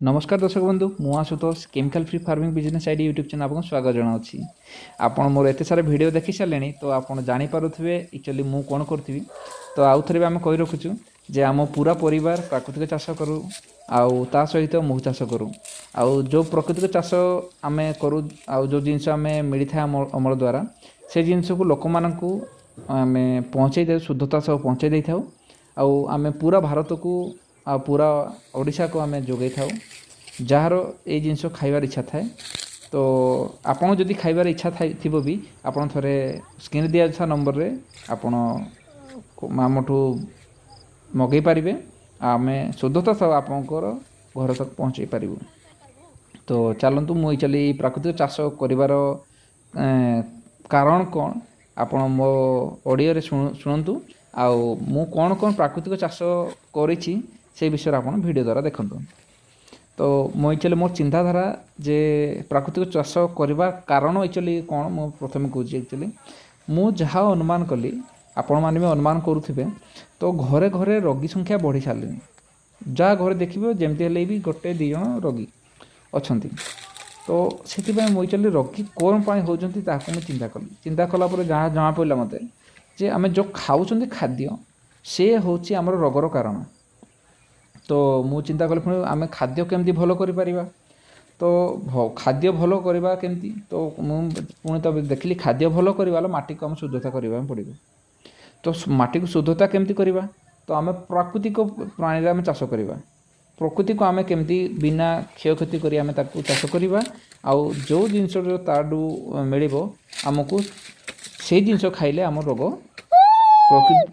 नमस्कार दर्शक बंधु मु Ashutosh chemical free farming business ID YouTube channel आपको स्वागत जनावि। आपन मोर एत सारा वीडियो देखी सारे तो आपड़ जापे एक्चुअली मु कौन करी तो आउ थे आम कही रखुचु जे आम पूरा परिवार प्राकृतिक चाष करूँ आउ ता सहित महु चाष करूँ आउ जो प्राकृतिक चाष आम करूँ आउ जो जिनस आम मिली था अमल द्वारा से जिनस को लोक मानू आम पहुँचे दे शुद्धता सह पहुँचे दे था आउ आम पूरा भारत को आ पूरा ओडिशा को आम जोगे था जार ये जिनस खाइबार इच्छा थाए तो आपन जदि खाइबार इच्छा थी भी आपन थोड़े स्क्रीन दिया था नंबर रे आपन आमठू मगै पारे आम शुद्धता सब आपंकर घर तक पहुँचे पारू। तो चलतु मुझे चली प्राकृतिक चाष कर कारण कौन आपण मो ऑडियो रे शुणु आउ मु कौन कौन प्राकृतिक चाष करी से विषय आपन वीडियो द्वारा देखु। तो मुझे एक्चुअली मोर चिंताधारा जे प्राकृतिक चाष करने कारण एक्चुअली कौन मु प्रथम कहूँ एक्चुअली मु जहाँ अनुमान कली आपण मैंने भी अनुमान करुवे तो घरे घरे रोगी संख्या बढ़ी सारे जहाँ घर देखिए जमती भी गोटे दी जन रोगी अच्छा तो से मुझे रोगी कौन पाई होती चिंता कलापर जहाँ जमा पड़ा मत जे आम जो खाऊँ खाद्य से हूँ आमर रोगर कारण। तो मु चिंता कली पुणी आम खाद्य केमती भल कर तो खाद्य भल करवा केमती तो पुणी तो देखिली खाद्य भल करवा माटी को आम शुद्धता करने पड़ो। तो माटी को शुद्धता केमती करवा तो आम प्राकृतिक प्राणी आम चाष करवा प्रकृति को आम केमती बिना क्षयक्षति कर आम चाष करवा आउ जो जिनस ताडू मिल आमको से जिनस खाइले आम रोग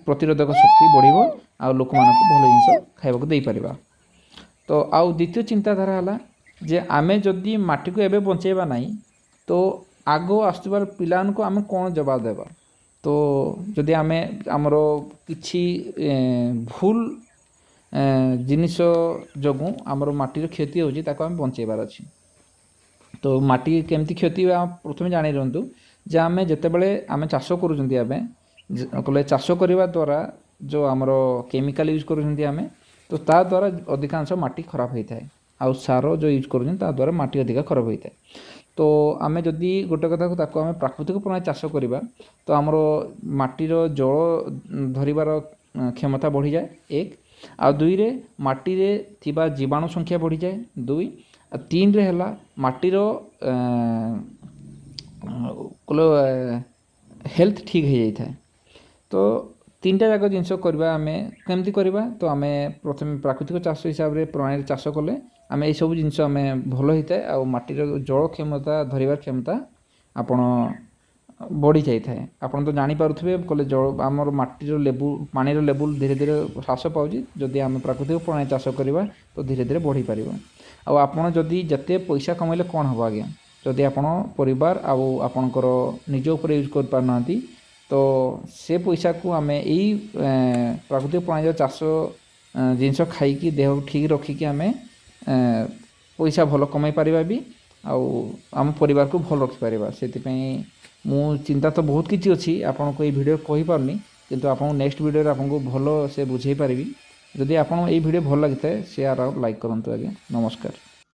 प्रतिरोधक शक्ति बढ़ो आ लोक मान भल जिन खाइबा दे पारिबा। तो आउ द्वितीय चिंताधारा है जे आमे जदि माटी को एबे बंचेबा नहीं तो आगो आसुबार पिलान को आमे कौन जवाब देबा। तो जदि आमे आमर किछि भूल जिनिस जगू आमर माटीर क्षति होची ताको आमे बंचेबार अछि। तो माटी केमती क्षति प्रथम जानी रंतु जे आमे जेतेबेले आमे चाष करूछंती आमे कले चाष करबा द्वारा जो आमर केमिकल यूज करें तो ता द्वारा अधिकांश माटी खराब होता है आउ सार जो यूज करें द्वारा माटी अधिक खराब होता है। तो आम जदि गोटे कथा को आम प्राकृतिक प्रणाली चाष करवा तो आमर माटीर जल धरबार क्षमता बढ़ी जाए एक आ दुई रे माटी रे थिबा जीवाणु संख्या बढ़ी जाए दुई आ तीन रे हला माटीर हेल्थ ठीक हो जाता है। तो तीनटा जाक जिनस करवा आम केमती करवा तो आम प्रथम प्राकृतिक चाष हिसाब से प्रणाली चाष कले आम यू सब जिनस आम भल होता है आ माटीर जल क्षमता धरबार क्षमता आपन बढ़ी जाए। आपन तो जानीपे कले जल आमर माटीर लेवुल पानीर लेवुल धीरे धीरे ह्रास पाँच जदि आम प्राकृतिक प्रणाली चाष करवा तो धीरे धीरे बढ़ी पार आपड़ जदि जिते पैसा कमाइले कौन हम आज्ञा जदि आपन परिवार आपणकर निज उपर यूज कर पारना तो से पैसा को आम यही प्राकृतिक प्रणाली चाष जिनस खाई देह ठीक रखिकी आम पैसा भल कमाई पारिबा भी आम परिवार को भल रखिपार से मु चिंता तो बहुत किसी अच्छी आपन को ये वीडियो कहि पारनी किंतु आपन नेक्स्ट वीडियो आपन को भल से बुझे पारिबी। जदि आपन ये वीडियो भल लगी है शेयर और लाइक करंतु आगे। नमस्कार।